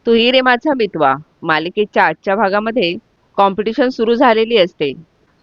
तू ही रे माझा मितवा मालिकेच्या आजच्या भागामध्ये कॉम्पिटिशन सुरू झालेली असते.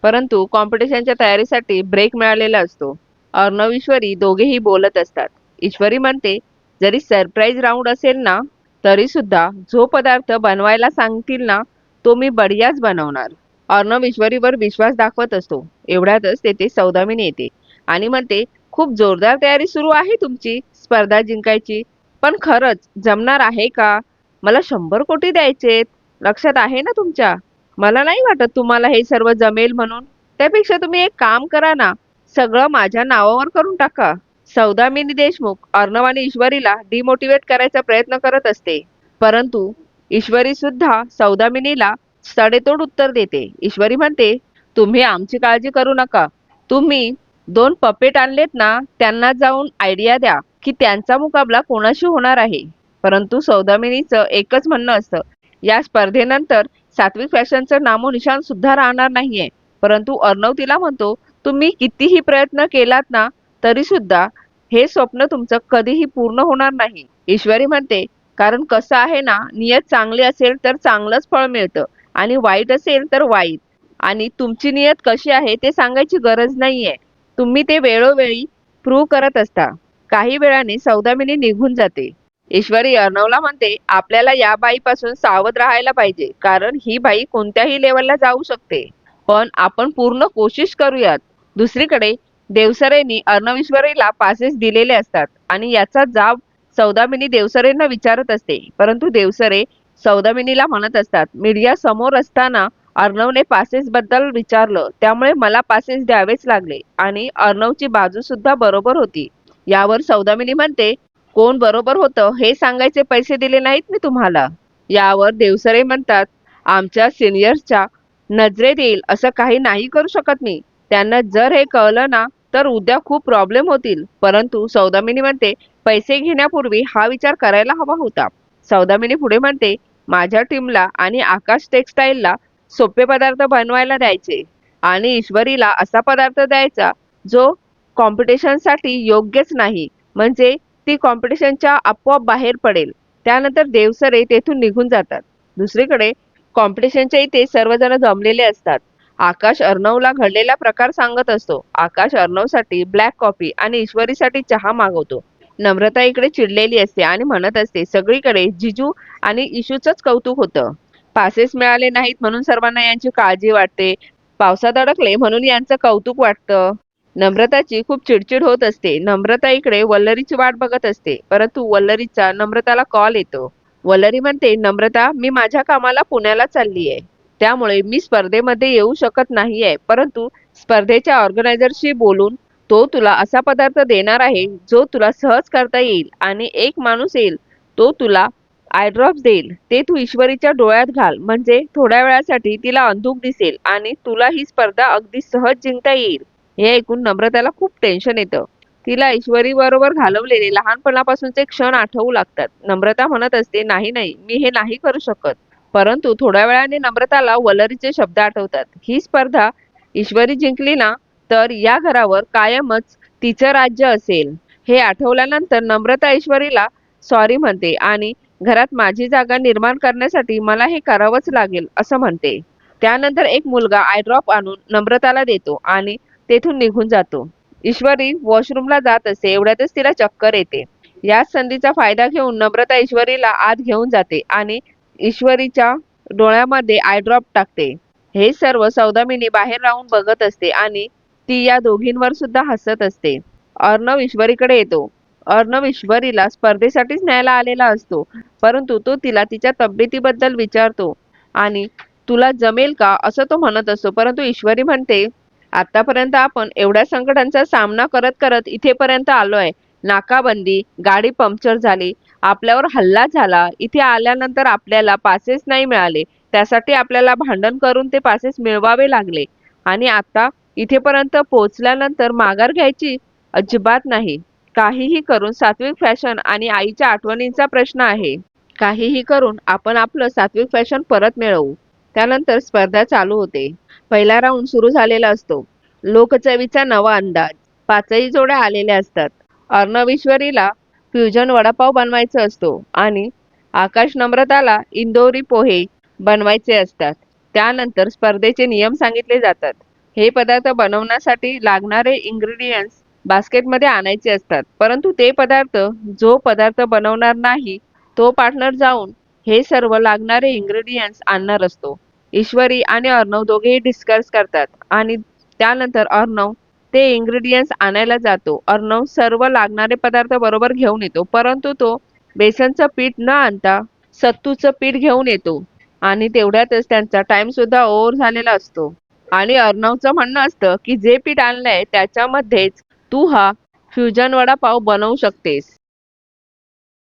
परंतु कॉम्पिटिशनच्या तयारीसाठी ब्रेक मिळालेला असतो. अर्णव ईश्वरी दोघेही बोलत असतात. ईश्वरी म्हणते, जरी सरप्राईज राऊंड असेल ना तरी सुद्धा जो पदार्थ बनवायला सांगतील ना तो मी बढियाच बनवणार. अर्णव ईश्वरीवर विश्वास दाखवत असतो. एवढ्यातच तेथे सौदामिनी येते आणि म्हणते, खूप जोरदार तयारी सुरू आहे तुमची स्पर्धा जिंकायची. पण खरंच जमणार आहे का? मला 100 कोटी द्यायचेत. लक्षात आहे ना तुमच्या? मला नाही वाटत तुम्हाला हे सर्व जमेल म्हणून. त्यापेक्षा तुम्ही एक काम करा ना, सगळं माझ्या नावावर करून टाका. सौदामिनी देशमुख अर्णव आणि ईश्वरीला डिमोटिवेट करायचा प्रयत्न करत असते. परंतु ईश्वरी सुद्धा सौदामिनीला सडेतोड उत्तर देते. ईश्वरी म्हणते, तुम्ही आमची काळजी करू नका. तुम्ही 2 पपेट आणलेत ना त्यांना जाऊन आयडिया द्या की त्यांचा मुकाबला कोणाशी होणार आहे. परंतु सौदामिनीचं एकच म्हणणं असतं, या स्पर्धेनंतर सात्विक फॅशनचं नामोनिशाण सुद्धा राहणार नाहीये. परंतु अर्णव तिला म्हणतो, तुम्ही कितीही प्रयत्न केलात ना तरी सुद्धा हे स्वप्न तुमचं कधीही पूर्ण होणार नाही. ईश्वरी म्हणते, कारण कसं आहे ना, नियत चांगली असेल तर चांगलंच फळ मिळतं आणि वाईट असेल तर वाईट. आणि तुमची नियत कशी आहे ते सांगायची गरज नाहीये. तुम्ही ते वेळोवेळी प्रूव्ह करत असता. काही वेळाने सौदामिनी निघून जाते. ईश्वरी अर्णवला म्हणते, आपल्याला या बाईपासून सावध राहायला पाहिजे, कारण ही बाई कोणत्याही लेवलला जाऊ शकते. पण आपण पूर्ण कोशिश करूयात. दुसरीकडे देवसरेंनी अर्णव ईश्वरीला पासेस दिलेले असतात आणि याचा जाब सौदामिनी देवसरेंना विचारत असते. परंतु देवसरे सौदामिनीला म्हणत असतात, मीडिया समोर असताना अर्णवने पासेस बद्दल विचारलं, त्यामुळे मला पासेस द्यावेच लागले आणि अर्णवची बाजू सुद्धा बरोबर होती. यावर सौदामिनी म्हणते, कोण बरोबर होतं हे सांगायचे पैसे दिले नाहीत मी तुम्हाला. यावर देवसरे म्हणतात, आमच्या सिनियर्सच्या नजरेत येईल असं काही नाही करू शकत मी. त्यांना जर हे कळलं ना तर उद्या खूप प्रॉब्लेम होतील. परंतु सौदामिनी म्हणते, पैसे घेण्यापूर्वी हा विचार करायला हवा होता. सौदामिनी पुढे म्हणते, माझ्या टीमला आणि आकाश टेक्सटाईलला सोपे पदार्थ बनवायला द्यायचे आणि ईश्वरीला असा पदार्थ द्यायचा जो कॉम्पिटिशनसाठी योग्यच नाही, म्हणजे ती कॉम्पिटिशनच्या आपोआप बाहेर पडेल. त्यानंतर देवसरे तेथून निघून जातात. दुसरीकडे कॉम्पिटिशनच्या इथे सर्वजण जमलेले असतात. आकाश अर्णवला घडलेला प्रकार सांगत असतो. आकाश अर्णवसाठी ब्लॅक कॉफी आणि ईश्वरीसाठी चहा मागवतो. नम्रता इकडे चिडलेली असते आणि म्हणत असते, सगळीकडे जिजू आणि इशूचंच कौतुक होतं. पासेस मिळाले नाहीत म्हणून सर्वांना यांची काळजी वाटते. पावसात अडकले म्हणून यांचं कौतुक वाटतं. नम्रताची खूप चिडचिड होत असते. नम्रता इकडे वल्लरीची वाट बघत असते. परंतु वल्लरीचा नम्रताला कॉल येतो. वल्लरी म्हणते, नम्रता, मी माझ्या कामाला पुण्याला चालली आहे. त्यामुळे मी स्पर्धेमध्ये येऊ शकत नाहीये. परंतु स्पर्धेच्या ऑर्गनायझरशी बोलून तो तुला असा पदार्थ देणार आहे जो तुला सहज करता येईल आणि एक माणूस येईल तो तुला आयड्रॉप्स देईल. ते तू ईश्वरीच्या डोळ्यात घाल, म्हणजे थोड्या वेळासाठी तिला अंधुक दिसेल आणि तुला ही स्पर्धा अगदी सहज जिंकता येईल. हे ऐकून नम्रताला खूप टेन्शन येतं. तिला ईश्वरी बरोबर घालवलेले लहानपणापासूनचे क्षण आठवू लागतात. नम्रता म्हणत असते, नाही नाही, मी हे नाही करू शकत. परंतु थोड्या वेळाने नम्रताला वल्लरीचे शब्द आठवतात. ही स्पर्धा ईश्वरी जिंकली ना तर या घरावर कायमच तिचं राज्य असेल. हे आठवल्यानंतर नम्रता ईश्वरीला सॉरी म्हणते आणि घरात माझी जागा निर्माण करण्यासाठी मला हे करावंच लागेल असं म्हणते. त्यानंतर एक मुलगा आयड्रॉप आणून नम्रताला देतो आणि तेथून निघून जातो. ईश्वरी वॉशरूमला जात असते. एवढ्यातच तिला चक्कर येते. याच संधीचा फायदा घेऊन नम्रता ईश्वरीला आत घेऊन जाते आणि ईश्वरीच्या डोळ्यामध्ये आयड्रॉप टाकते. हे सर्व सौदामिनी बाहेर राहून बघत असते आणि ती या दोघींवर सुद्धा हसत असते. अर्णव ईश्वरीकडे येतो. अर्णव ईश्वरीला स्पर्धेसाठीच न्यायला आलेला असतो. परंतु तो तिला तिच्या तब्येतीबद्दल विचारतो आणि तुला जमेल का असं तो म्हणत असतो. परंतु ईश्वरी म्हणते, आतापर्यंत आपण एवढ्या संकटांचा सामना करत करत इथेपर्यंत आलोय. नाकाबंदी, गाडी पंक्चर झाली, आपल्यावर हल्ला झाला, इथे आल्यानंतर आपल्याला पासेस नाही मिळाले, त्यासाठी आपल्याला भांडण करून ते पासेस मिळवावे लागले आणि आता इथेपर्यंत पोहोचल्यानंतर माघार घ्यायची अजिबात नाही. काहीही करून सात्विक फॅशन आणि आईच्या आठवणींचा प्रश्न आहे. काहीही करून आपण आपलं सात्विक फॅशन परत मिळवू. त्यानंतर स्पर्धा चालू होते. पहिला राऊंड सुरू झालेला असतो. लोकचवीचा नवा अंदाज. 5ही जोड्या आलेल्या असतात. अर्णव ईश्वरीला फ्युजन वडापाव बनवायचा असतो आणि आकाश नम्रताला इंदोरी पोहे बनवायचे असतात. त्यानंतर स्पर्धेचे नियम सांगितले जातात. हे पदार्थ बनवण्यासाठी लागणारे इंग्रेडियंट्स बास्केटमध्ये आणायचे असतात. परंतु ते पदार्थ जो पदार्थ बनवणार नाही तो पार्टनर जाऊन हे सर्व लागणारे इंग्रेडियंट्स आणणार असतो. ईश्वरी आणि अर्णव दोघेही डिस्कस करतात आणि त्यानंतर अर्णव ते इंग्रेडियंट्स आणायला जातो. अर्णव सर्व लागणारे पदार्थ बरोबर घेऊन येतो, परंतु तो बेसनचं पीठ न आणता सत्तूचं पीठ घेऊन येतो आणि तेवढ्यातच त्यांचा टाइम सुद्धा ओव्हर झालेला असतो. आणि अर्णवचं म्हणणं असतं की जे पीठ आणलंय त्याच्यामध्येच तू हा फ्युजन वडापाव बनवू शकतेस.